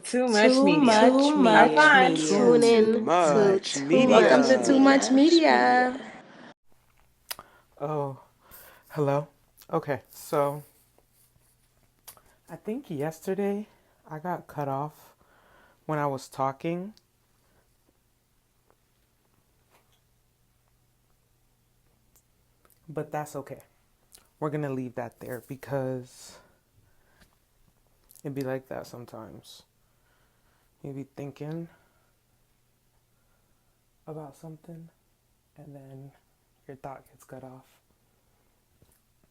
Too much Too media. much Our media. Cons. Tune Too in to much Too Much Welcome to media. Too Much Media. Media. Oh, hello. Okay, so I think yesterday I got cut off when I was talking, but that's okay. We're gonna leave that there because it'd be like that sometimes. You be thinking about something and then your thought gets cut off.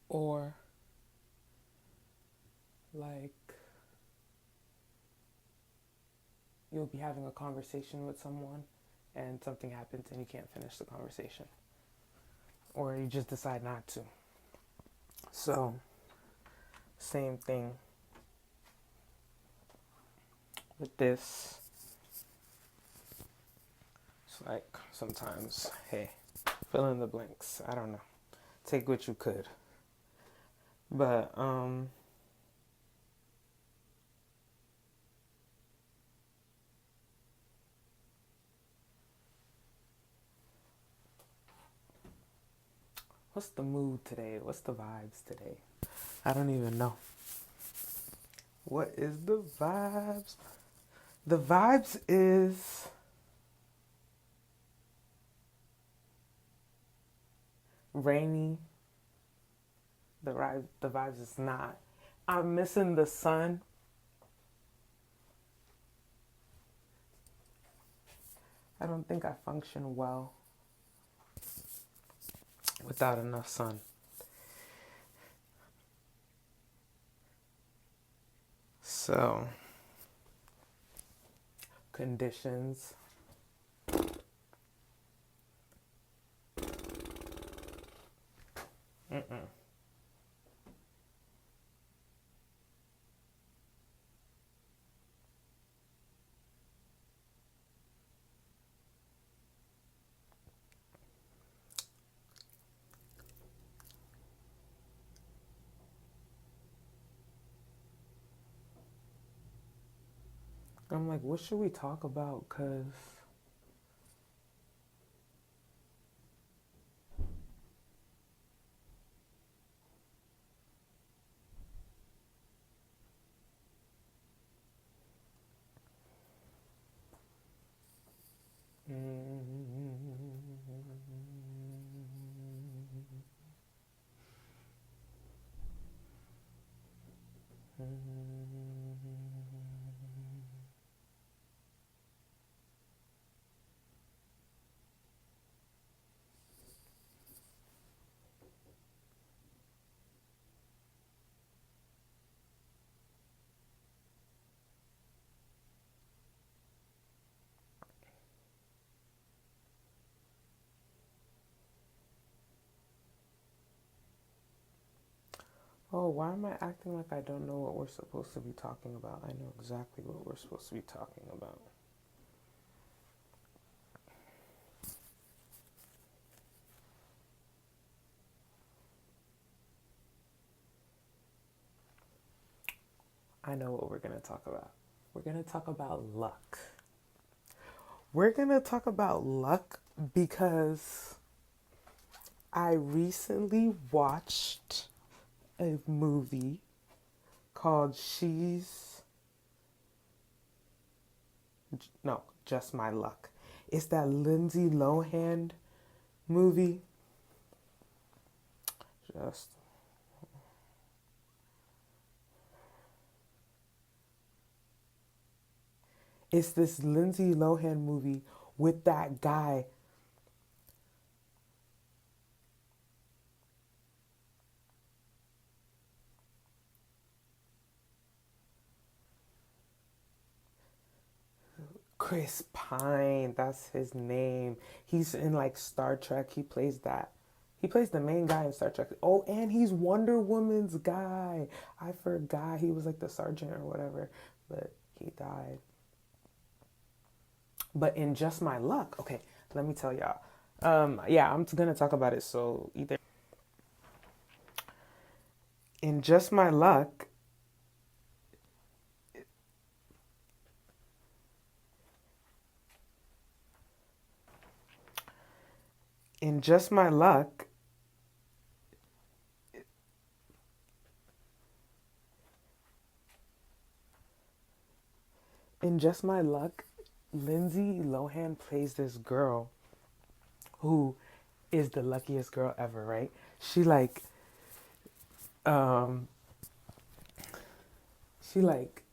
Or like you'll be having a conversation with someone and something happens and you can't finish the conversation. Or you just decide not to. So, same thing with this. It's like sometimes, hey, fill in the blanks. I don't know. Take what you could. But, what's the mood today? What's the vibes today? I don't even know. What is the vibes? The vibes is rainy. The vibes is not. I'm missing the sun. I don't think I function well without enough sun. So, conditions. Mm-mm. I'm like, what should we talk about? Because oh, why am I acting like I don't know what we're supposed to be talking about? I know exactly what we're supposed to be talking about. I know what we're going to talk about. We're going to talk about luck. We're going to talk about luck because I recently watched a movie called no, Just My Luck. It's that Lindsay Lohan movie. Just It's this Lindsay Lohan movie with that guy. Chris Pine, that's his name. He's in like Star Trek. He plays that. He plays the main guy in Star Trek. Oh, and he's Wonder Woman's guy. I forgot he was like the sergeant or whatever, but he died. But in Just My Luck, okay, let me tell y'all. Yeah, I'm gonna talk about it. So either in Just My Luck, In just my luck, in just my luck, Lindsay Lohan plays this girl who is the luckiest girl ever, right? She like um she like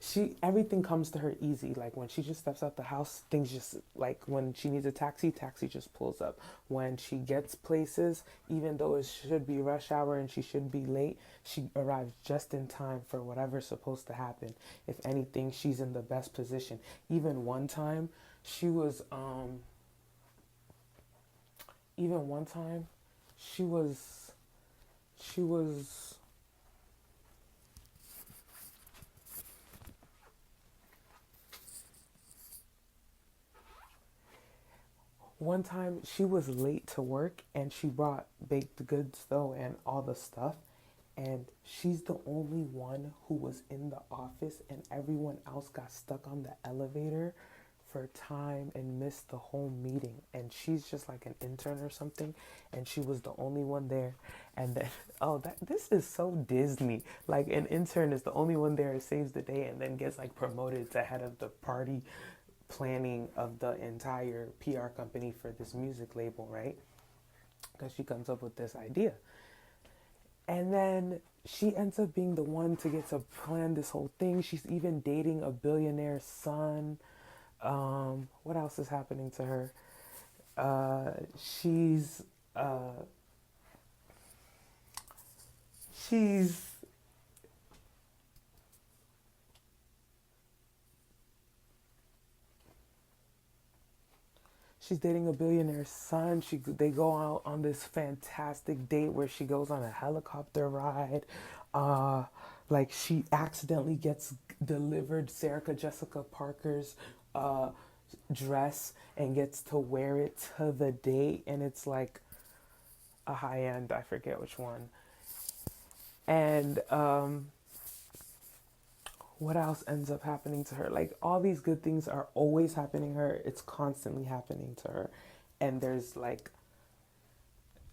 she everything comes to her easy. Like when she just steps out the house, things just like when she needs a taxi, taxi just pulls up. When she gets places, even though it should be rush hour and she should be late, she arrives just in time for whatever's supposed to happen. If anything, she's in the best position. Even one time, she was even one time she was she was one time she was late to work and she brought baked goods though and all the stuff, and she's the only one who was in the office and everyone else got stuck on the elevator for time and missed the whole meeting, and she's just like an intern or something, and she was the only one there. And then oh, that this is so Disney, like an intern is the only one there, saves the day, and then gets like promoted to head of the party planning of the entire PR company for this music label, right? Because she comes up with this idea. And then she ends up being the one to get to plan this whole thing. She's even dating a billionaire's son. What else is happening to her? Uh, she's uh, she's she's dating a billionaire's son. They go out on this fantastic date where she goes on a helicopter ride. Uh, like she accidentally gets delivered Sarah Jessica Parker's uh, dress and gets to wear it to the date, and it's like a high end. I forget which one. And what else ends up happening to her? Like all these good things are always happening to her. It's constantly happening to her, and there's like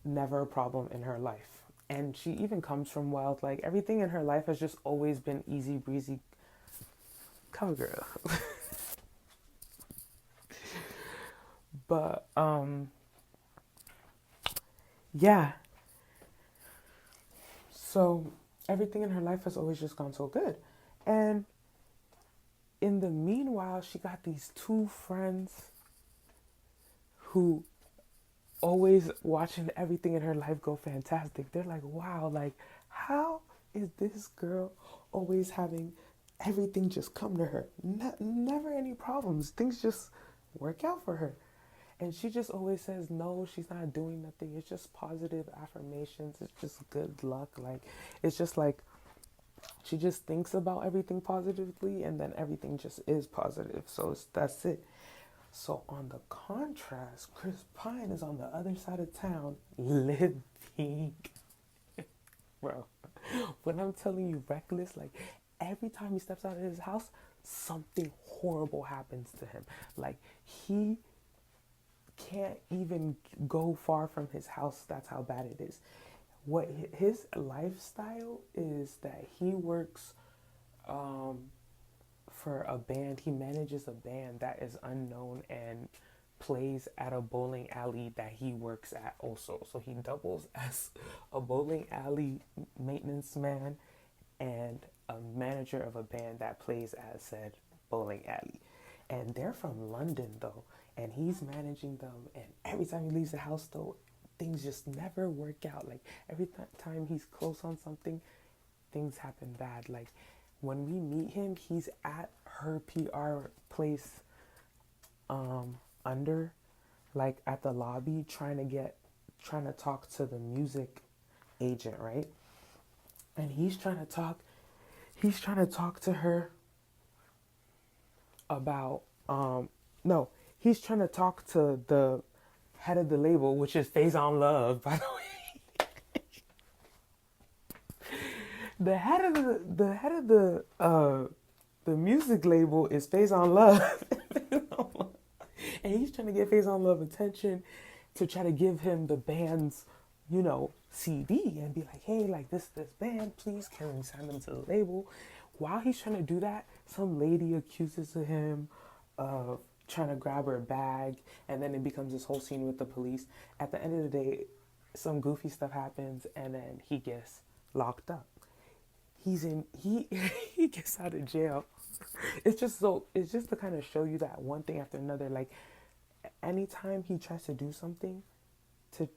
never a problem in her life. And she even comes from wealth. Like everything in her life has just always been easy breezy. Cover girl. But yeah. So everything in her life has always just gone so good. And in the meanwhile, she got these two friends who always watching everything in her life go fantastic. They're like, wow, like, how is this girl always having everything just come to her? Never any problems. Things just work out for her. And she just always says, no, she's not doing nothing. It's just positive affirmations. It's just good luck. Like, it's just like she just thinks about everything positively and then everything just is positive. So that's it. So on the contrast, Chris Pine is on the other side of town living. Bro, when I'm telling you reckless, like every time he steps out of his house, something horrible happens to him. Like he can't even go far from his house. That's how bad it is. What his lifestyle is that he works um, for a band. He manages a band that is unknown and plays at a bowling alley that he works at also. So he doubles as a bowling alley maintenance man and a manager of a band that plays at said bowling alley. And they're from London though, and he's managing them. And every time he leaves the house though, things just never work out. Like every time he's close on something, things happen bad. Like when we meet him, he's at her PR place under, like at the lobby, trying to talk to the music agent, right? And he's trying to talk to her about no, he's trying to talk to the head of the label, which is Phase on Love, by the way. The music label is Phase on Love. And he's trying to get Phase on Love attention, to try to give him the band's, CD and be like, hey, like this band, please can we sign them to the label? While he's trying to do that, some lady accuses him of trying to grab her bag, and then it becomes this whole scene with the police. At the end of the day, some goofy stuff happens, and then he gets locked up. He he gets out of jail. It's just to kind of show you that one thing after another. Like anytime he tries to do something to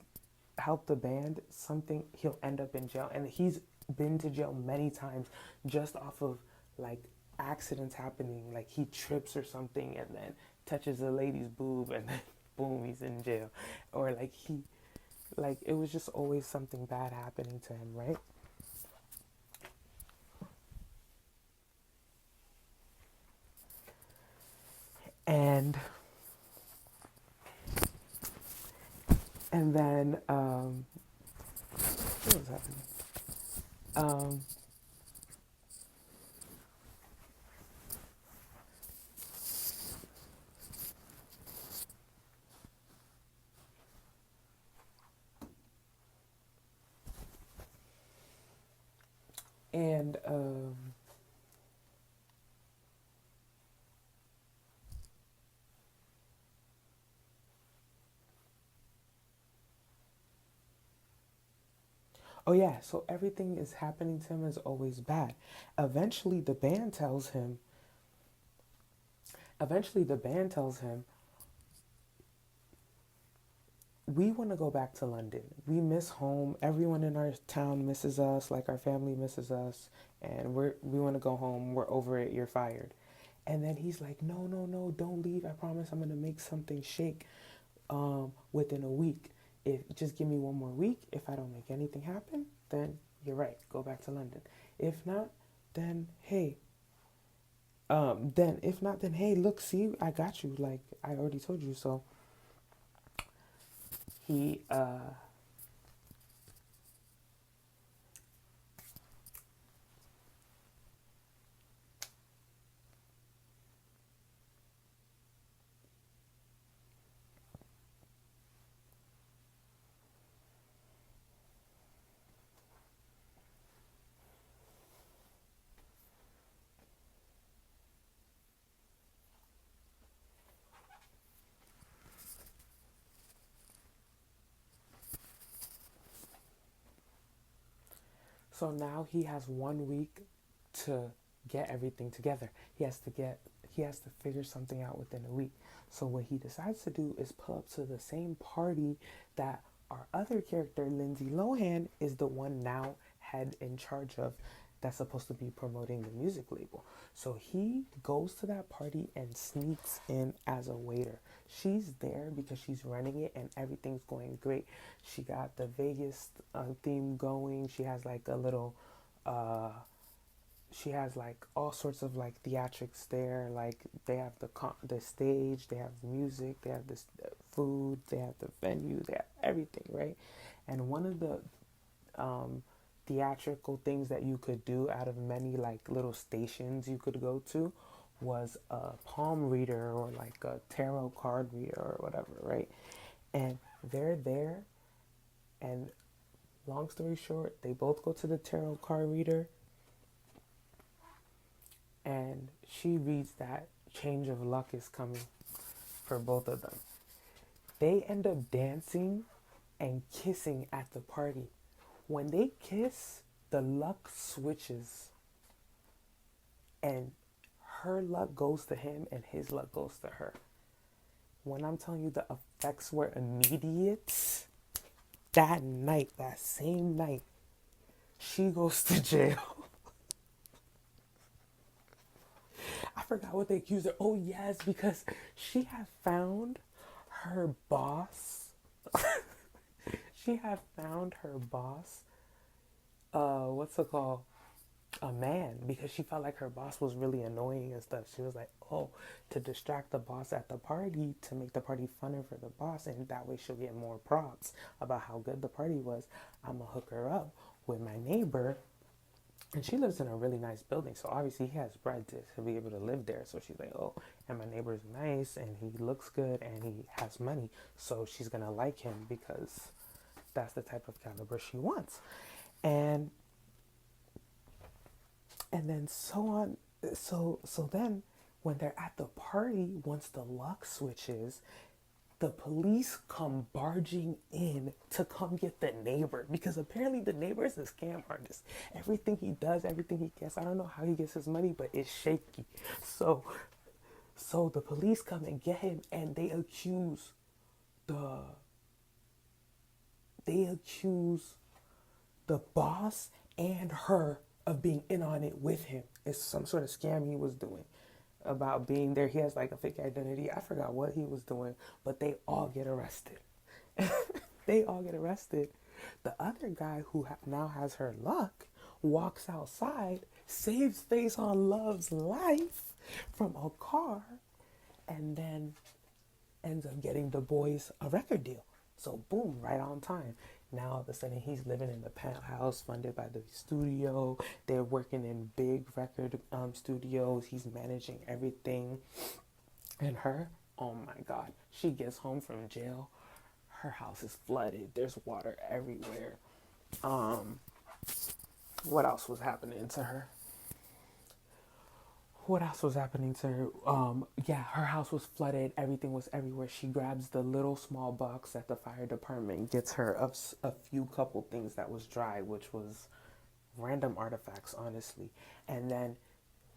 help the band, something he'll end up in jail, and he's been to jail many times just off of like accidents happening. Like he trips or something, and then touches a lady's boob, and then boom, he's in jail. Or like it was just always something bad happening to him, right? And then what was happening? Um, and oh yeah, so everything is happening to him is always bad. Eventually, the band tells him. Eventually, the band tells him, we want to go back to London. We miss home. Everyone in our town misses us, like our family misses us, and we want to go home. We're over it. You're fired. And then he's like, no, no, no, don't leave. I promise I'm gonna make something shake within a week. If just give me one more week. If I don't make anything happen, then you're right. Go back to London. If not, then hey, then if not, then hey, look, see, I got you. Like I already told you. So he So now he has 1 week to get everything together. He has to figure something out within a week. So what he decides to do is pull up to the same party that our other character, Lindsay Lohan, is the one now head in charge of, that's supposed to be promoting the music label. So he goes to that party and sneaks in as a waiter. She's there because she's running it and everything's going great. She got the Vegas theme going. She has like a little uh she has like all sorts of like theatrics there. Like they have the stage, they have music, they have this food, they have the venue, they have everything, right? And one of the um, theatrical things that you could do out of many like little stations you could go to was a palm reader or like a tarot card reader or whatever, right? And they're there, and long story short, they both go to the tarot card reader, and she reads that change of luck is coming for both of them. They end up dancing and kissing at the party. When they kiss, the luck switches, and her luck goes to him and his luck goes to her. When I'm telling you the effects were immediate, that night, that same night, she goes to jail. I forgot what they accused her. Oh yes, because she had found her boss. She had found her boss. What's it called? A man, because she felt like her boss was really annoying and stuff. She was like, oh, to distract the boss at the party, to make the party funner for the boss, and that way she'll get more props about how good the party was. I'm gonna hook her up with my neighbor And she lives in a really nice building, so obviously he has bread to be able to live there. So she's like, oh, and my neighbor's nice, and he looks good, and he has money, so she's gonna like him because that's the type of caliber she wants. And then so on. So then when they're at the party, once the luck switches, the police come barging in to come get the neighbor because apparently the neighbor is a scam artist. Everything he does, everything he gets, I don't know how he gets his money, but it's shaky. So the police come and get him, and the they accuse the boss and her of being in on it with him. It's some sort of scam he was doing about being there. He has like a fake identity. I forgot what he was doing, but they all get arrested. They all get arrested. The other guy who now has her luck walks outside, saves face on Love's life from a car, and then ends up getting the boys a record deal. So boom, right on time. Now all of a sudden he's living in the penthouse funded by the studio. They're working in big record studios. He's managing everything. And her, oh my God, she gets home from jail. Her house is flooded. There's water everywhere. Um, what else was happening to her? What else was happening to her? Yeah, her house was flooded. Everything was everywhere. She grabs the little small box at the fire department, gets her a few couple things that was dry, which was random artifacts, honestly. And then,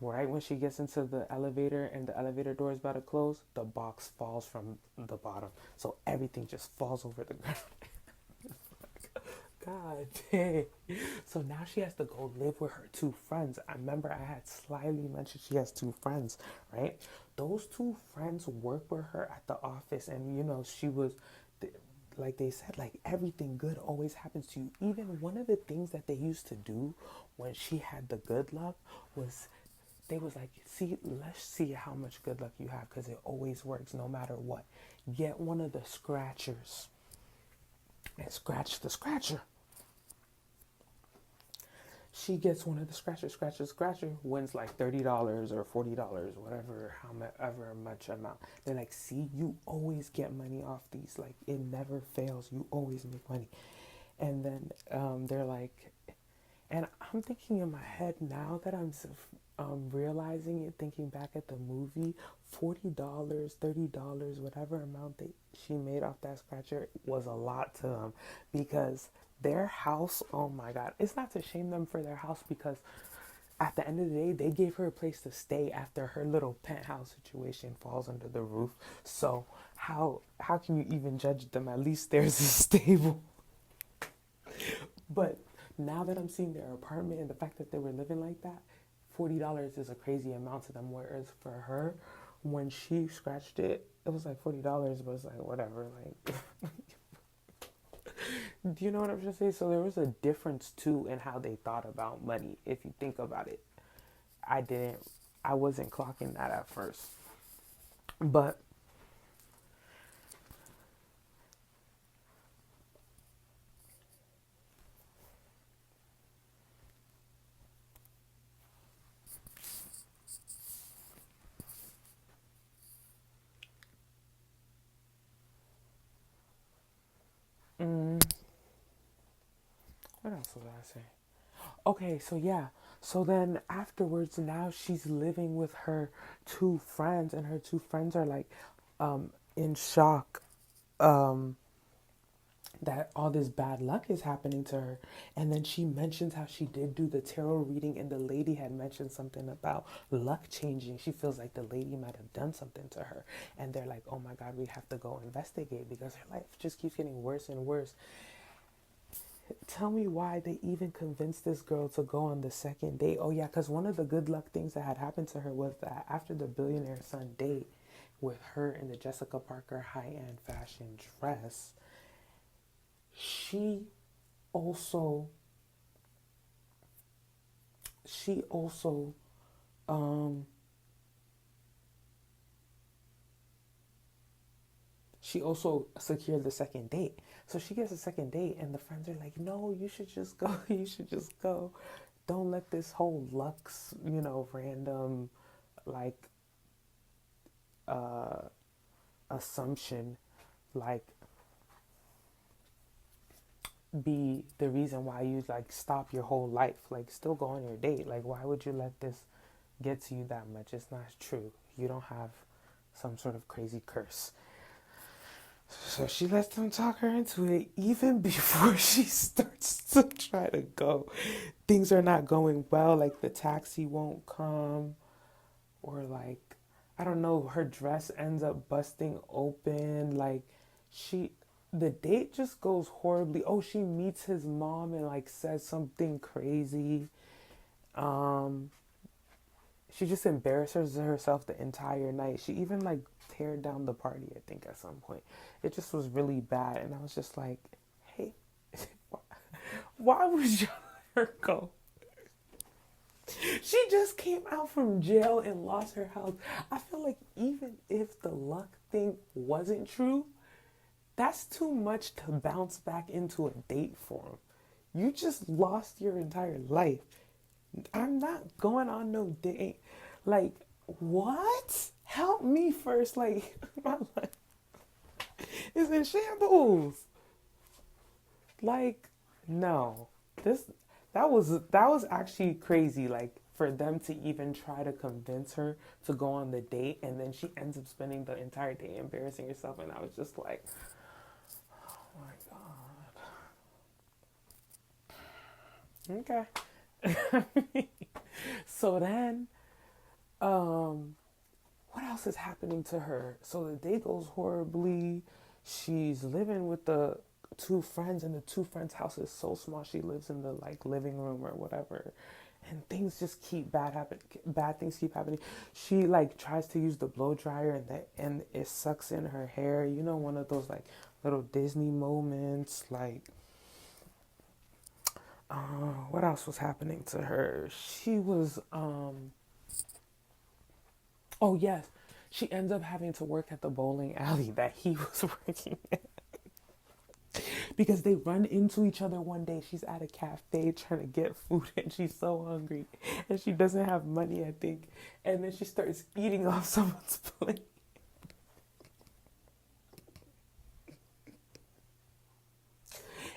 right when she gets into the elevator and the elevator door is about to close, the box falls from the bottom. So everything just falls over the ground. God dang. So now she has to go live with her two friends. I remember I had slyly mentioned she has two friends, right? Those two friends work with her at the office, and she was, like they said, like everything good always happens to you. Even one of the things that they used to do when she had the good luck was they was like, see, let's see how much good luck you have because it always works no matter what. Get one of the scratchers and scratch the scratcher. She gets one of the scratcher, wins like $30 or $40, whatever, however much amount. They're like, see, you always get money off these. Like, it never fails. You always make money. And then they're like, and I'm thinking in my head now that I'm realizing it, thinking back at the movie, $40, $30, whatever amount that she made off that scratcher was a lot to them because their house, oh my God, it's not to shame them for their house because at the end of the day, they gave her a place to stay after her little penthouse situation falls under the roof. So how can you even judge them? At least there's a stable. But now that I'm seeing their apartment and the fact that they were living like that, $40 is a crazy amount to them. Whereas for her, when she scratched it, it was like $40, but it's like whatever. Like, do you know what I'm trying to say? So there was a difference too in how they thought about money. If you think about it, I didn't, I wasn't clocking that at first, but mm, what else was I saying? Okay, so yeah. So then afterwards, now she's living with her two friends, and her two friends are like in shock um, that all this bad luck is happening to her. And then she mentions how she did do the tarot reading, and the lady had mentioned something about luck changing. She feels like the lady might have done something to her. And they're like, oh my God, we have to go investigate because her life just keeps getting worse and worse. Tell me why they even convinced this girl to go on the second date. Oh, yeah, because one of the good luck things that had happened to her was that after the billionaire son date with her in the Jessica Parker high end fashion dress, she also, she also, um, she also secured the second date. So she gets a second date, and the friends are like, no, you should just go. You should just go. don't let this whole Lux, random, like, uh, assumption, like, be the reason why you like stop your whole life. Like, still go on your date. Like, why would you let this get to you that much? It's not true. You don't have some sort of crazy curse. So she lets them talk her into it even before she starts to try to go. Things are not going well, like the taxi won't come, or like, I don't know, her dress ends up busting open. Like, she, the date just goes horribly. Oh, she meets his mom and like says something crazy. Um, she just embarrasses herself the entire night. She even like tear down the party, I think, at some point. It just was really bad. And I was just like, hey, why would you let her go? She just came out from jail and lost her house. I feel like even if the luck thing wasn't true, that's too much to bounce back into a date for. You just lost your entire life. I'm not going on no date. Like, what? Help me first. Like, my life is in shambles. Like, no. This that was actually crazy. Like, for them to even try to convince her to go on the date, and then she ends up spending the entire day embarrassing herself, and I was just like, oh my god. Okay. So then, um, what else is happening to her? So the day goes horribly. She's living with the two friends, and the two friends' house is so small. She lives in the like living room or whatever, and things just keep bad happen. Bad things keep happening. She like tries to use the blow dryer, and it sucks in her hair. You know, one of those like little Disney moments. Like, what else was happening to her? She was Oh yes, she ends up having to work at the bowling alley that he was working at because they run into each other one day. She's at a cafe trying to get food and she's so hungry and she doesn't have money, I think. And then she starts eating off someone's plate.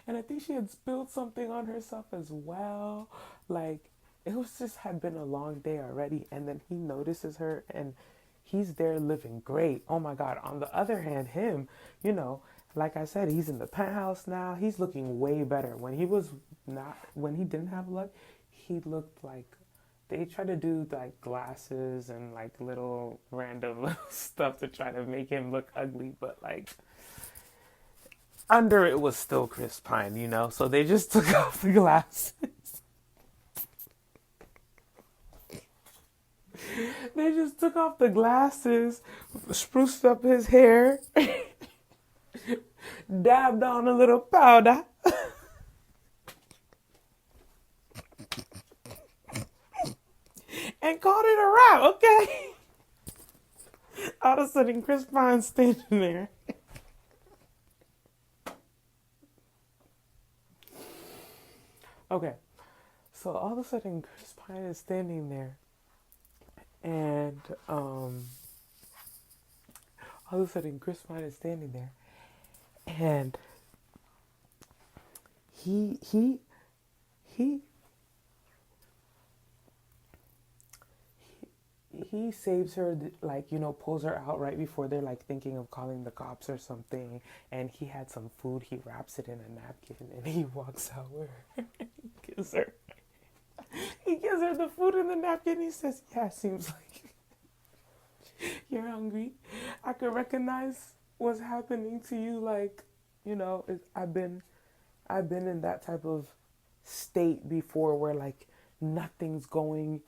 And I think she had spilled something on herself as well. Like, it was just had been a long day already. And then he notices her and he's there living great. Oh my God. On the other hand, him, you know, like I said, he's in the penthouse now. He's looking way better. When he didn't have luck, he looked like they try to do like glasses and like little random little stuff to try to make him look ugly. But like, under it was still Chris Pine, you know? So they just took off the glasses. They just took off the glasses, spruced up his hair, dabbed on a little powder, and called it a wrap, okay? All of a sudden, Chris Pine's standing there. Okay, so all of a sudden, Chris Pine is standing there, and all of a sudden, Chris Pine is standing there, and he he he he saves her, like, pulls her out right before they're like thinking of calling the cops or something, and he had some food. He wraps it in a napkin and he walks out with her. gives her he gives her the food in the napkin. He says, yeah, seems like you're hungry. I could recognize what's happening to you. Like, I've been in that type of state before where like nothing's going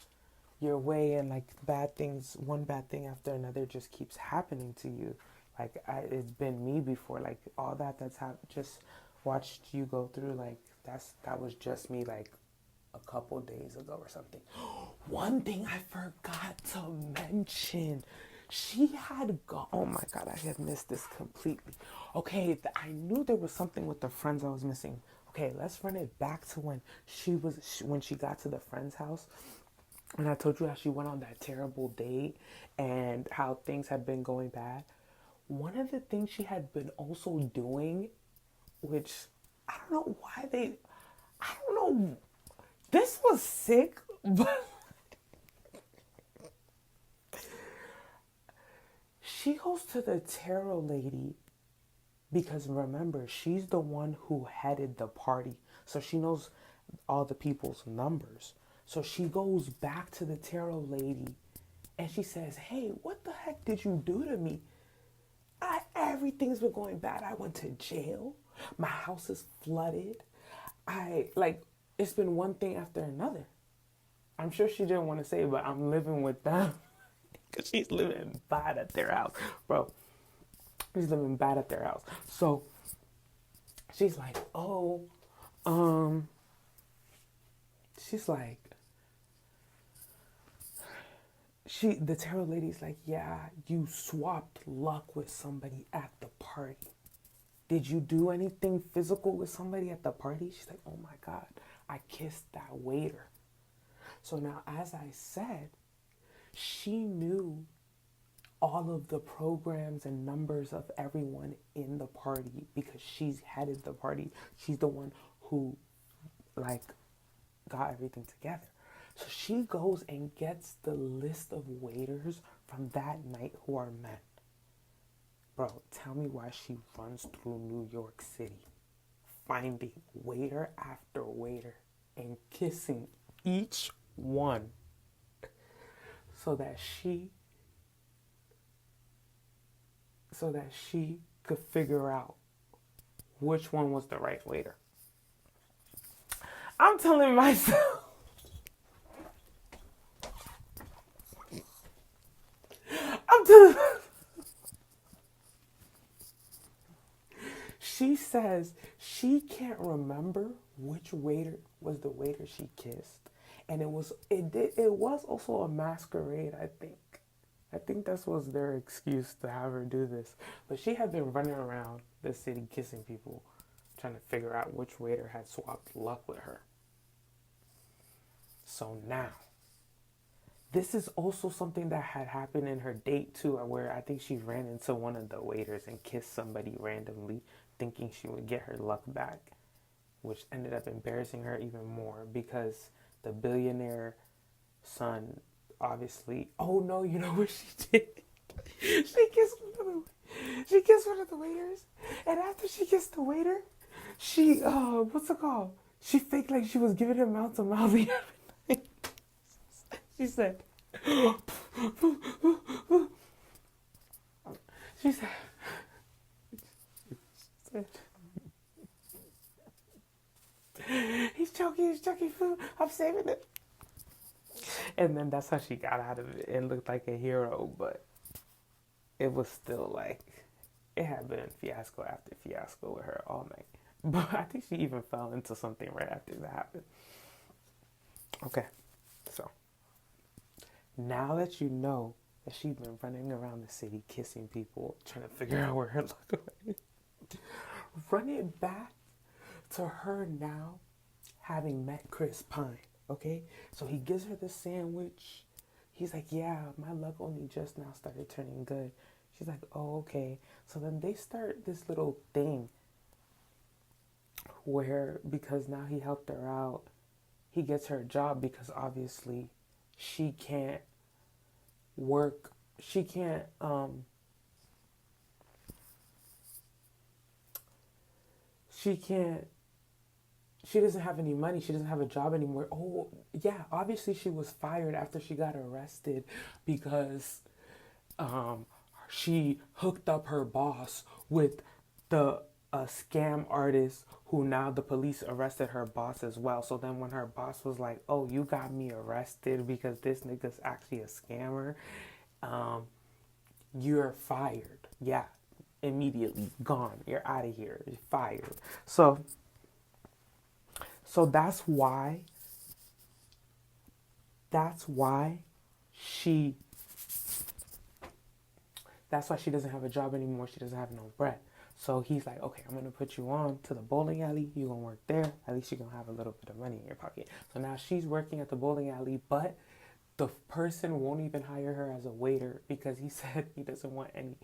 your way, and like one bad thing after another just keeps happening to you. Like, it's been me before. Like, all that's happened, just watched you go through. Like, that was just me, like a couple days ago or something. One thing I forgot to mention. She had gone. Oh my God, I had missed this completely. Okay, I knew there was something with the friends I was missing. Okay, let's run it back to when when she got to the friend's house. And I told you how she went on that terrible date and how things had been going bad. One of the things she had been also doing, which I don't know why I don't know, this was sick, but she goes to the tarot lady because remember, she's the one who headed the party. So she knows all the people's numbers. So she goes back to the tarot lady and she says, "Hey, what the heck did you do to me? Everything's been going bad. I went to jail. My house is flooded. It's been one thing after another." I'm sure she didn't want to say it, but I'm living with them because she's living bad at their house, bro. She's living bad at their house. So she's like, "Oh, um," she's like, the tarot lady's like, "Yeah, you swapped luck with somebody at the party. Did you do anything physical with somebody at the party?" She's like, "Oh my God, I kissed that waiter." So now, as I said, she knew all of the programs and numbers of everyone in the party because she's headed the party. She's the one who, like, got everything together. So she goes and gets the list of waiters from that night who are men. Bro, tell me why she runs through New York City, finding waiter after waiter and kissing each one so that she could figure out which one was the right waiter. I'm telling myself, I'm telling she says she can't remember which waiter was the waiter she kissed. And it was also a masquerade, I think. I think that was their excuse to have her do this. But she had been running around the city kissing people, trying to figure out which waiter had swapped luck with her. So now, this is also something that had happened in her date too, where I think she ran into one of the waiters and kissed somebody randomly, thinking she would get her luck back, which ended up embarrassing her even more because the billionaire son obviously, oh no, you know what she did? She kissed one of the waiters, and after she kissed the waiter, she what's it called? She faked like she was giving him mouth to mouth. She said, she said, he's choking food. I'm saving it. And then that's how she got out of it and looked like a hero, but it was still like, it had been fiasco after fiasco with her all night. But I think she even fell into something right after that happened. Okay, so now that you know that she's been running around the city kissing people, trying to figure out where her luck went, run it back to her now having met Chris Pine. Okay, so he gives her the sandwich. He's like, "Yeah, my luck only just now started turning good." She's like, "Oh, okay." So then they start this little thing where, because now he helped her out, he gets her a job because obviously she can't work. She can't, she can't, she doesn't have any money. She doesn't have a job anymore. Oh, yeah, obviously she was fired after she got arrested because she hooked up her boss with the scam artist who now the police arrested her boss as well. So then when her boss was like, "Oh, you got me arrested because this nigga's actually a scammer, you're fired." Yeah, immediately gone. You're out of here. You're fired. So that's why she that's why she doesn't have a job anymore. She doesn't have no bread. So he's like, okay, I'm gonna put you on to the bowling alley. You gonna work there. At least you're gonna have a little bit of money in your pocket. So now she's working at the bowling alley, but the person won't even hire her as a waiter because he said he doesn't want any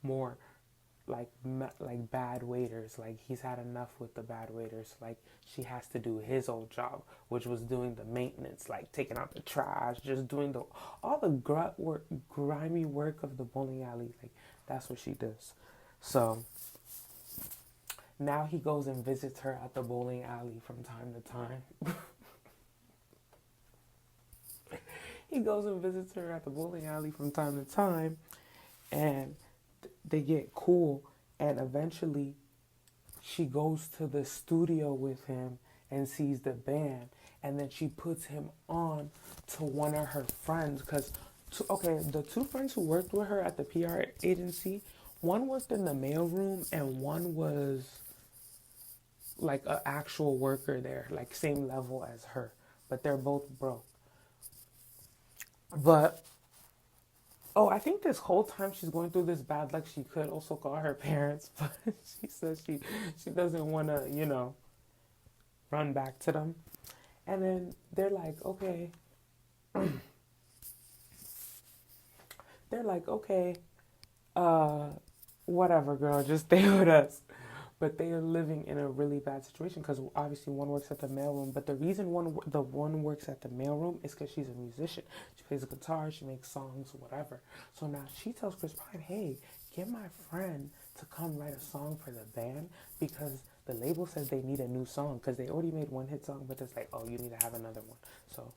more like bad waiters. Like he's had enough with the bad waiters. Like she has to do his old job, which was doing the maintenance, like taking out the trash, just doing the all the grimy work of the bowling alley. Like that's what she does. So now he goes and visits her at the bowling alley from time to time. He goes and visits her at the bowling alley from time to time, and they get cool. And eventually, she goes to the studio with him and sees the band, and then she puts him on to one of her friends. Because, okay, the two friends who worked with her at the PR agency, one worked in the mailroom, and one was like an actual worker there, like same level as her, but they're both broke. But oh, I think this whole time she's going through this bad luck, she could also call her parents, but she says she doesn't want to, run back to them. And then they're like, okay, they're like, okay, uh, whatever, girl, just stay with us. But they are living in a really bad situation because obviously one works at the mailroom. But the reason the one works at the mailroom is because she's a musician. She plays a guitar, she makes songs, whatever. So now she tells Chris Pine, "Hey, get my friend to come write a song for the band because the label says they need a new song because they already made one hit song, but it's like, oh, you need to have another one." So